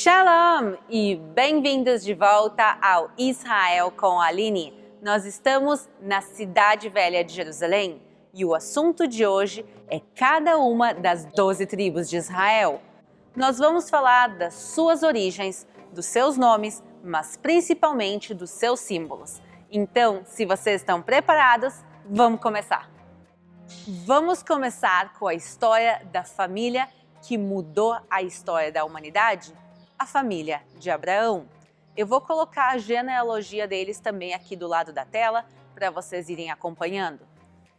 Shalom e bem-vindos de volta ao Israel com a Aline. Nós estamos na Cidade Velha de Jerusalém e o assunto de hoje é cada uma das 12 tribos de Israel. Nós vamos falar das suas origens, dos seus nomes, mas principalmente dos seus símbolos. Então, se vocês estão preparados, vamos começar. Vamos começar com a história da família que mudou a história da humanidade? A família de Abraão. Eu vou colocar a genealogia deles também aqui do lado da tela para vocês irem acompanhando.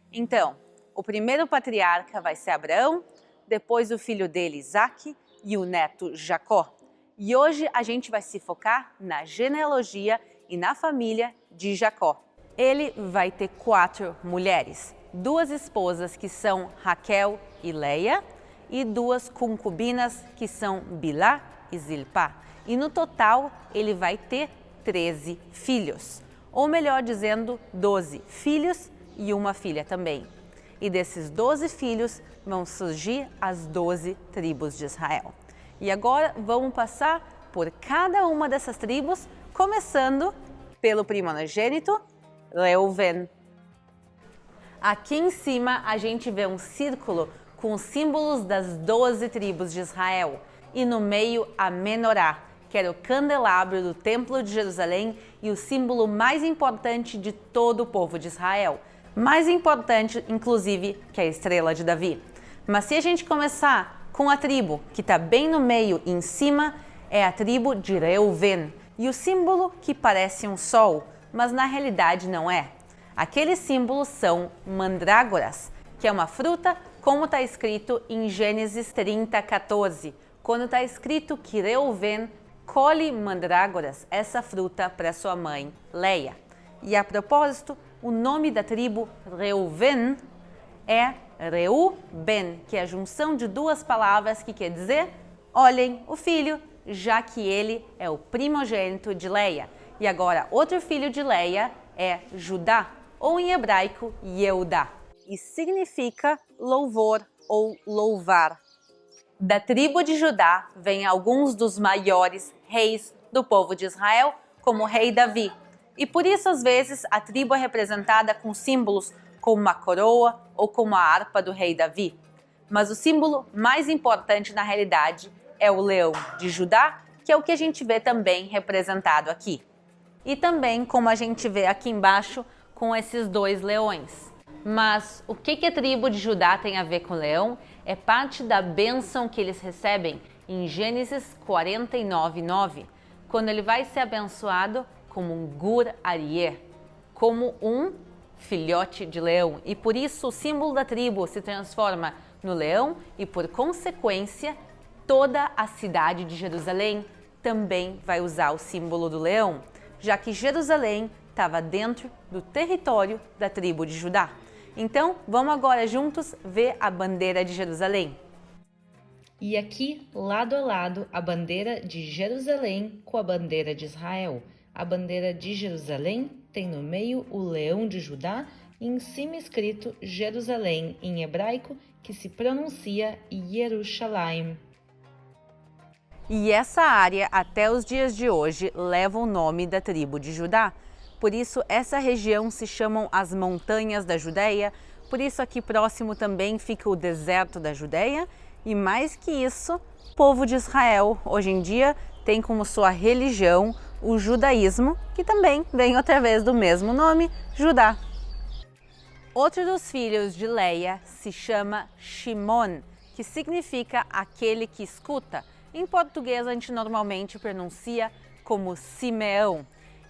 Então, o primeiro patriarca vai ser Abraão, depois o filho dele Isaque e o neto Jacó. E hoje a gente vai se focar na genealogia e na família de Jacó. Ele vai ter 4 mulheres, 2 esposas que são Raquel e Leia e 2 concubinas que são Bilá e Zilpá. E no total ele vai ter 13 filhos, ou melhor dizendo, 12 filhos e uma filha também. E desses 12 filhos vão surgir as 12 tribos de Israel. E agora vamos passar por cada uma dessas tribos, começando pelo primogênito, Reuven. Aqui em cima a gente vê um círculo com os símbolos das 12 tribos de Israel. E no meio a menorá, que era o candelabro do Templo de Jerusalém e o símbolo mais importante de todo o povo de Israel. Mais importante, inclusive, que a estrela de Davi. Mas se a gente começar com a tribo que está bem no meio e em cima, é a tribo de Reuven. E o símbolo que parece um sol, mas na realidade não é. Aqueles símbolos são mandrágoras, que é uma fruta, como está escrito em Gênesis 30:14. Quando está escrito que Reuven colhe mandrágoras, essa fruta para sua mãe, Leia. E a propósito, o nome da tribo Reuven é Reuben, que é a junção de 2 palavras que quer dizer olhem o filho, já que ele é o primogênito de Leia. E agora, outro filho de Leia é Judá, ou em hebraico, Yehudá. E significa louvor ou louvar. Da tribo de Judá vêm alguns dos maiores reis do povo de Israel, como o rei Davi. E por isso, às vezes, a tribo é representada com símbolos como uma coroa ou como a harpa do rei Davi. Mas o símbolo mais importante na realidade é o leão de Judá, que é o que a gente vê também representado aqui. E também, como a gente vê aqui embaixo, com esses 2 leões. Mas o que a tribo de Judá tem a ver com o leão? É parte da bênção que eles recebem em Gênesis 49:9, quando ele vai ser abençoado como um gur aryeh, como um filhote de leão. E por isso o símbolo da tribo se transforma no leão e, por consequência, toda a cidade de Jerusalém também vai usar o símbolo do leão, já que Jerusalém estava dentro do território da tribo de Judá. Então, vamos agora juntos ver a bandeira de Jerusalém. E aqui, lado a lado, a bandeira de Jerusalém com a bandeira de Israel. A bandeira de Jerusalém tem no meio o leão de Judá e em cima escrito Jerusalém em hebraico, que se pronuncia Yerushalayim. E essa área, até os dias de hoje, leva o nome da tribo de Judá. Por isso, essa região se chamam as Montanhas da Judéia. Por isso, aqui próximo também fica o deserto da Judéia. E mais que isso, o povo de Israel, hoje em dia, tem como sua religião o judaísmo, que também vem outra vez do mesmo nome, Judá. Outro dos filhos de Leia se chama Shimon, que significa aquele que escuta. Em português, a gente normalmente pronuncia como Simeão.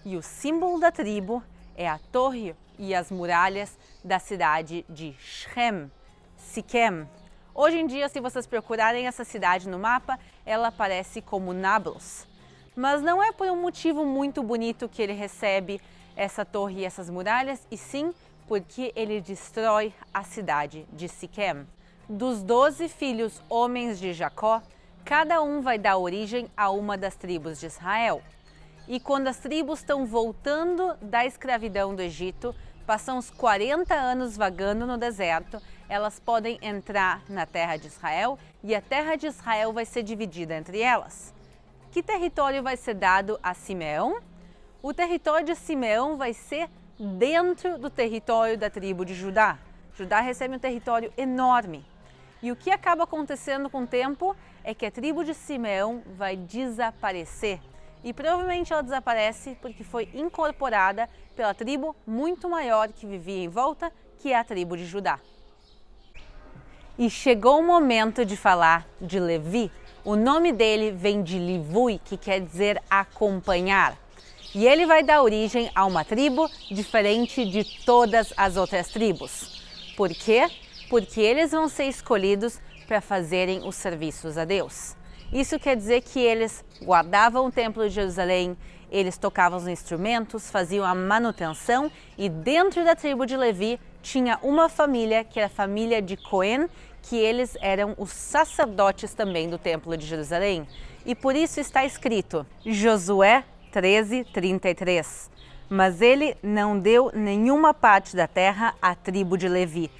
E o símbolo da tribo é a torre e as muralhas da cidade de Sichem, Siquém. Hoje em dia, se vocês procurarem essa cidade no mapa, ela aparece como Nablus. Mas não é por um motivo muito bonito que ele recebe essa torre e essas muralhas, e sim porque ele destrói a cidade de Siquém. Dos 12 filhos homens de Jacó, cada um vai dar origem a uma das tribos de Israel. E quando as tribos estão voltando da escravidão do Egito, passam uns 40 anos vagando no deserto, elas podem entrar na terra de Israel e a terra de Israel vai ser dividida entre elas. que território vai ser dado a Simeão? O território de Simeão vai ser dentro do território da tribo de Judá. Judá recebe um território enorme. E o que acaba acontecendo com o tempo é que a tribo de Simeão vai desaparecer. E provavelmente ela desaparece porque foi incorporada pela tribo muito maior que vivia em volta, que é a tribo de Judá. E chegou o momento de falar de Levi. O nome dele vem de Livui, que quer dizer acompanhar. E ele vai dar origem a uma tribo diferente de todas as outras tribos. Por quê? Porque eles vão ser escolhidos para fazerem os serviços a Deus. Isso quer dizer que eles guardavam o templo de Jerusalém, eles tocavam os instrumentos, faziam a manutenção e dentro da tribo de Levi tinha uma família, que era a família de Cohen, que eles eram os sacerdotes também do templo de Jerusalém. E por isso está escrito, Josué 13:33. Mas ele não deu nenhuma parte da terra à tribo de Levi,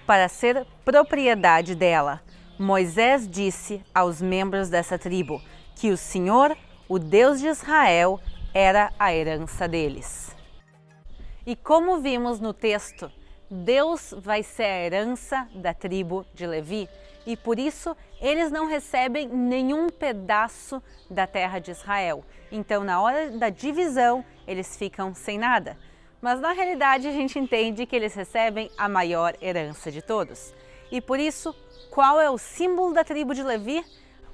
para ser propriedade dela. Moisés disse aos membros dessa tribo que o Senhor, o Deus de Israel, era a herança deles. E como vimos no texto, Deus vai ser a herança da tribo de Levi e por isso eles não recebem nenhum pedaço da terra de Israel. Então, na hora da divisão, eles ficam sem nada. Mas na realidade a gente entende que eles recebem a maior herança de todos. E por isso, qual é o símbolo da tribo de Levi?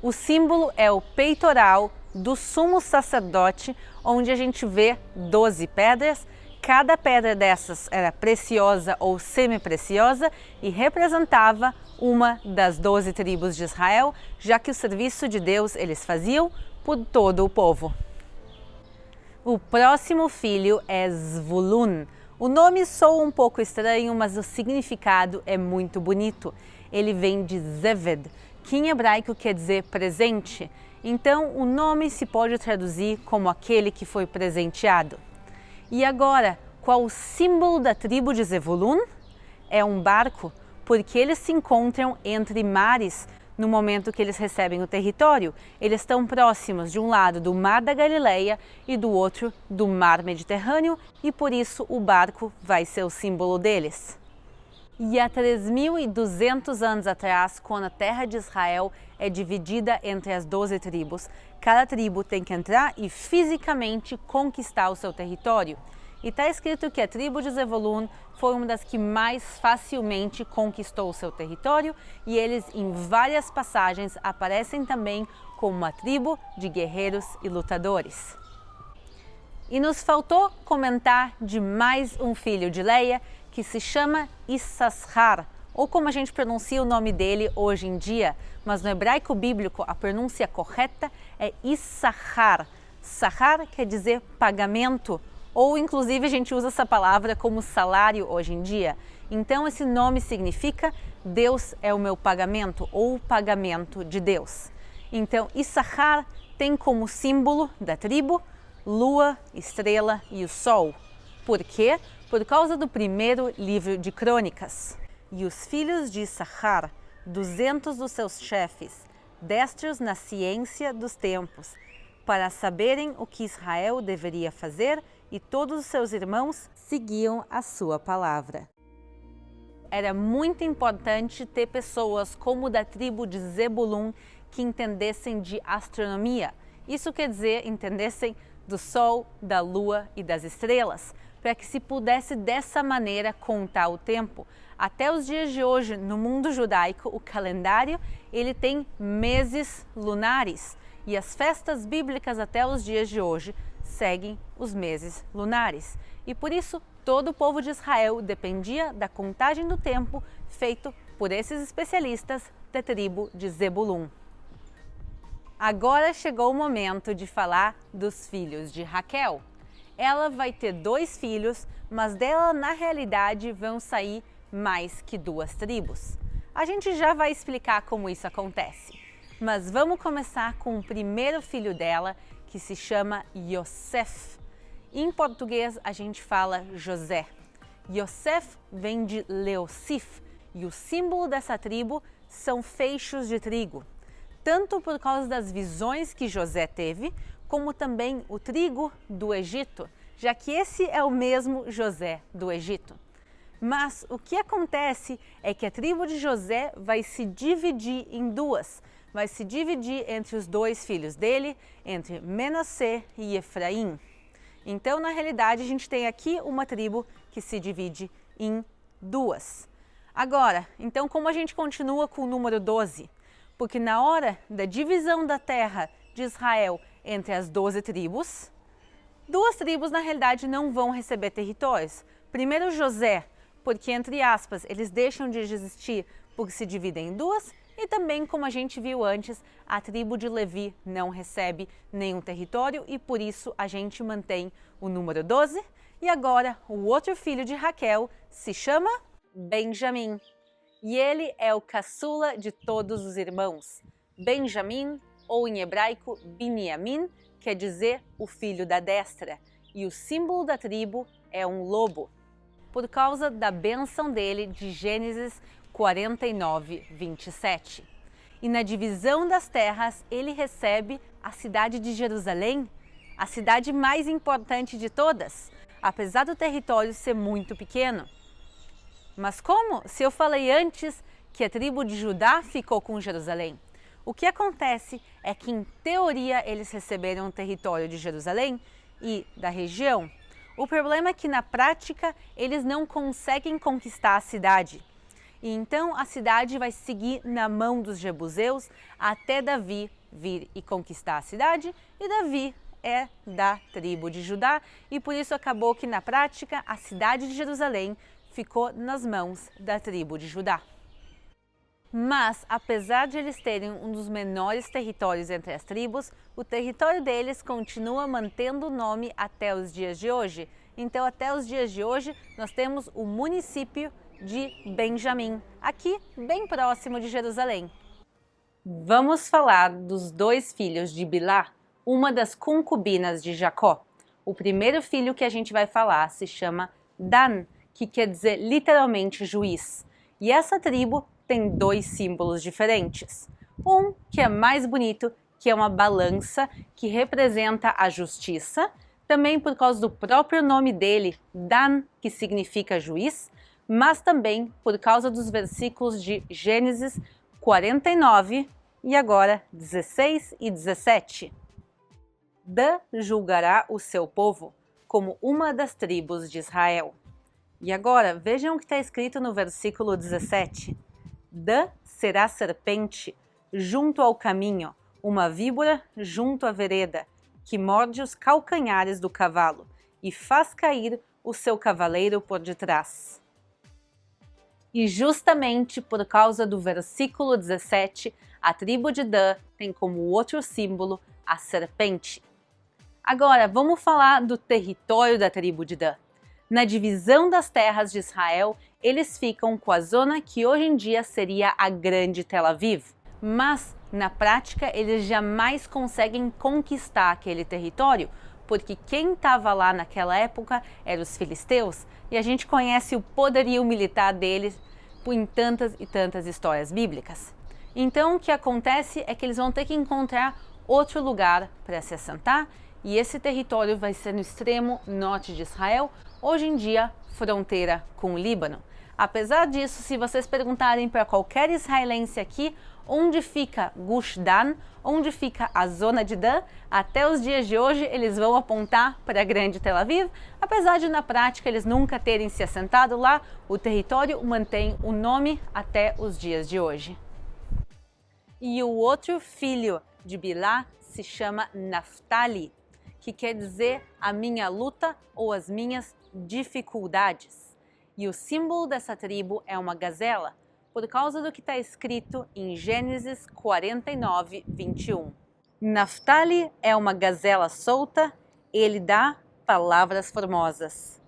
O símbolo é o peitoral do sumo sacerdote, onde a gente vê 12 pedras. Cada pedra dessas era preciosa ou semi-preciosa e representava uma das 12 tribos de Israel, já que o serviço de Deus eles faziam por todo o povo. O próximo filho é Zvulun. O nome soa um pouco estranho, mas o significado é muito bonito. Ele vem de Zeved, que em hebraico quer dizer presente. Então, o nome se pode traduzir como aquele que foi presenteado. E agora, qual o símbolo da tribo de Zevulun? É um barco, porque eles se encontram entre mares no momento que eles recebem o território. Eles estão próximos de um lado do Mar da Galileia e do outro do Mar Mediterrâneo e por isso o barco vai ser o símbolo deles. E há 3.200 anos atrás, quando a terra de Israel é dividida entre as 12 tribos, cada tribo tem que entrar e fisicamente conquistar o seu território. E está escrito que a tribo de Zevulun foi uma das que mais facilmente conquistou o seu território e eles, em várias passagens, aparecem também como uma tribo de guerreiros e lutadores. E nos faltou comentar de mais um filho de Leia, que se chama Issachar, ou como a gente pronuncia o nome dele hoje em dia, mas no hebraico bíblico a pronúncia correta é Issachar. Sahar quer dizer pagamento, ou inclusive a gente usa essa palavra como salário hoje em dia. Então esse nome significa Deus é o meu pagamento, ou o pagamento de Deus. Então Issachar tem como símbolo da tribo lua, estrela e o sol. Por quê? Por causa do primeiro livro de Crônicas. E os filhos de Issachar, 200 dos seus chefes, destros na ciência dos tempos, para saberem o que Israel deveria fazer, e todos os seus irmãos seguiam a sua palavra. Era muito importante ter pessoas como da tribo de Zebulun que entendessem de astronomia. Isso quer dizer, entendessem do sol, da lua e das estrelas, para que se pudesse dessa maneira contar o tempo. Até os dias de hoje, no mundo judaico, o calendário ele tem meses lunares e as festas bíblicas até os dias de hoje seguem os meses lunares. E por isso, todo o povo de Israel dependia da contagem do tempo feito por esses especialistas da tribo de Zebulun. Agora chegou o momento de falar dos filhos de Raquel. Ela vai ter 2 filhos, mas dela na realidade vão sair mais que 2 tribos. A gente já vai explicar como isso acontece. Mas vamos começar com o primeiro filho dela, que se chama Yosef. Em português a gente fala José. Yosef vem de Leosif e o símbolo dessa tribo são feixes de trigo. tanto por causa das visões que José teve, como também o trigo do Egito, já que esse é o mesmo José do Egito. Mas o que acontece é que a tribo de José vai se dividir em duas, vai se dividir entre os dois filhos dele, entre Menassé e Efraim. Então, na realidade, a gente tem aqui uma tribo que se divide em duas. Agora, então, como a gente continua com o número 12? Porque na hora da divisão da terra de Israel entre as 12 tribos, duas tribos, na realidade, não vão receber territórios. Primeiro, José, porque, entre aspas, eles deixam de existir porque se dividem em duas, e também, como a gente viu antes, a tribo de Levi não recebe nenhum território e por isso a gente mantém o número 12. E agora, o outro filho de Raquel se chama Benjamim. E ele é o caçula de todos os irmãos. Benjamim, ou em hebraico, Biniamim, quer dizer o filho da destra. E o símbolo da tribo é um lobo, por causa da bênção dele de Gênesis 49, 27. E na divisão das terras, ele recebe a cidade de Jerusalém, a cidade mais importante de todas, apesar do território ser muito pequeno. Mas como? Se eu falei antes que a tribo de Judá ficou com Jerusalém. O que acontece é que, em teoria, eles receberam o território de Jerusalém e da região. O problema é que, na prática, eles não conseguem conquistar a cidade. E então a cidade vai seguir na mão dos jebuseus até Davi vir e conquistar a cidade. E Davi é da tribo de Judá e por isso acabou que, na prática, a cidade de Jerusalém ficou nas mãos da tribo de Judá. Mas, apesar de eles terem um dos menores territórios entre as tribos, o território deles continua mantendo o nome até os dias de hoje. Então, até os dias de hoje, nós temos o município de Benjamim, aqui bem próximo de Jerusalém. Vamos falar dos dois filhos de Bilhá, uma das concubinas de Jacó. O primeiro filho que a gente vai falar se chama Dan, que quer dizer literalmente juiz. E essa tribo tem dois símbolos diferentes. Um que é mais bonito, que é uma balança que representa a justiça, também por causa do próprio nome dele, Dan, que significa juiz, mas também por causa dos versículos de Gênesis 49 e agora 16 e 17. Dan julgará o seu povo como uma das tribos de Israel. E agora vejam o que está escrito no versículo 17. Dan será serpente junto ao caminho, uma víbora junto à vereda, que morde os calcanhares do cavalo e faz cair o seu cavaleiro por detrás. E justamente por causa do versículo 17, a tribo de Dan tem como outro símbolo a serpente. Agora, vamos falar do território da tribo de Dan. Na divisão das terras de Israel, eles ficam com a zona que hoje em dia seria a Grande Tel Aviv. Mas, na prática, eles jamais conseguem conquistar aquele território, porque quem estava lá naquela época eram os filisteus, e a gente conhece o poderio militar deles em tantas e tantas histórias bíblicas. Então, o que acontece é que eles vão ter que encontrar outro lugar para se assentar, e esse território vai ser no extremo norte de Israel, hoje em dia fronteira com o Líbano. Apesar disso, se vocês perguntarem para qualquer israelense aqui onde fica Gush Dan, onde fica a zona de Dan, até os dias de hoje eles vão apontar para a Grande Tel Aviv. Apesar de na prática eles nunca terem se assentado lá, o território mantém o nome até os dias de hoje. E o outro filho de Bilhá se chama Naftali, que quer dizer a minha luta ou as minhas dificuldades. E o símbolo dessa tribo é uma gazela, por causa do que está escrito em Gênesis 49, 21. Naftali é uma gazela solta, ele dá palavras formosas.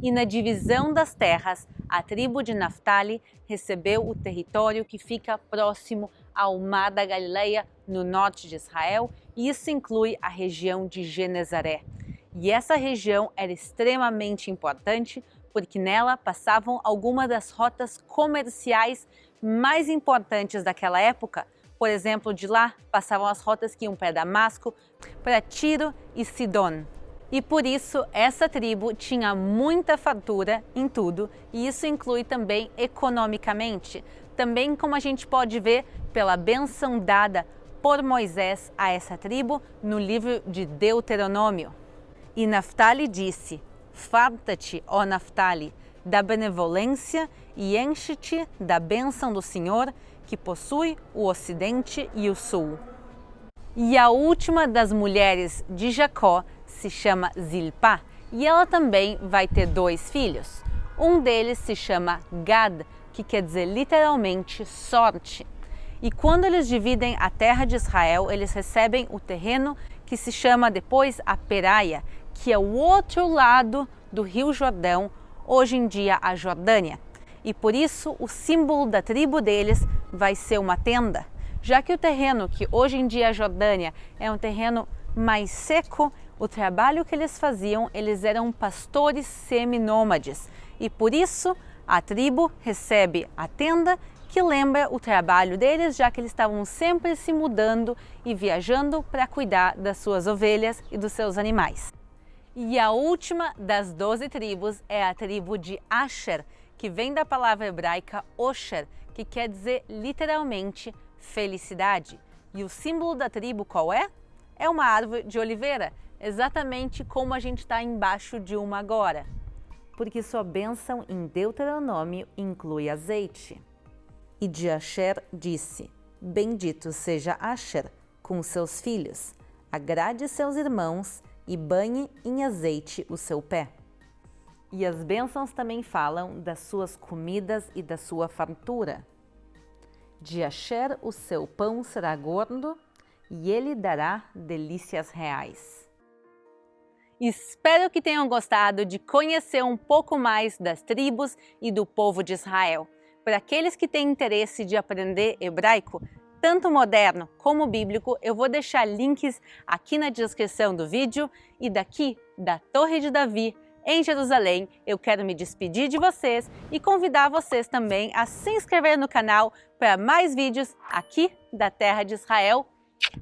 E na divisão das terras, a tribo de Naftali recebeu o território que fica próximo ao Mar da Galileia, no norte de Israel, e isso inclui a região de Genezaré. E essa região era extremamente importante porque nela passavam algumas das rotas comerciais mais importantes daquela época, Por exemplo, de lá passavam as rotas que iam para Damasco, para Tiro e Sidom. E por isso essa tribo tinha muita fartura em tudo, e isso inclui também economicamente. Também como a gente pode ver pela bênção dada por Moisés a essa tribo no livro de Deuteronômio. E Naftali disse: farta-te, ó Naftali, da benevolência e enche-te da bênção do Senhor, que possui o ocidente e o sul. E a última das mulheres de Jacó se chama Zilpá, e ela também vai ter 2 filhos. Um deles se chama Gad, que quer dizer literalmente sorte. E quando eles dividem a terra de Israel, eles recebem o terreno que se chama depois a Peraia, que é o outro lado do Rio Jordão, hoje em dia a Jordânia. E por isso o símbolo da tribo deles vai ser uma tenda, já que o terreno que hoje em dia a Jordânia é um terreno mais seco. O trabalho que eles faziam, eles eram pastores seminômades, e por isso a tribo recebe a tenda, que lembra o trabalho deles, já que eles estavam sempre se mudando e viajando para cuidar das suas ovelhas e dos seus animais. E a última das 12 tribos é a tribo de Asher, que vem da palavra hebraica Osher, que quer dizer literalmente felicidade. E o símbolo da tribo qual é? É uma árvore de oliveira, exatamente como a gente está embaixo de uma agora, porque sua bênção em Deuteronômio inclui azeite. E de Asher disse: bendito seja Asher com seus filhos, agrade seus irmãos e banhe em azeite o seu pé. E as bênçãos também falam das suas comidas e da sua fartura. De Asher o seu pão será gordo, e ele dará delícias reais. Espero que tenham gostado de conhecer um pouco mais das tribos e do povo de Israel. Para aqueles que têm interesse de aprender hebraico, tanto moderno como bíblico, eu vou deixar links aqui na descrição do vídeo. E daqui, da Torre de Davi, em Jerusalém, eu quero me despedir de vocês e convidar vocês também a se inscrever no canal para mais vídeos aqui da Terra de Israel.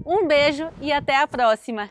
Um beijo e até a próxima!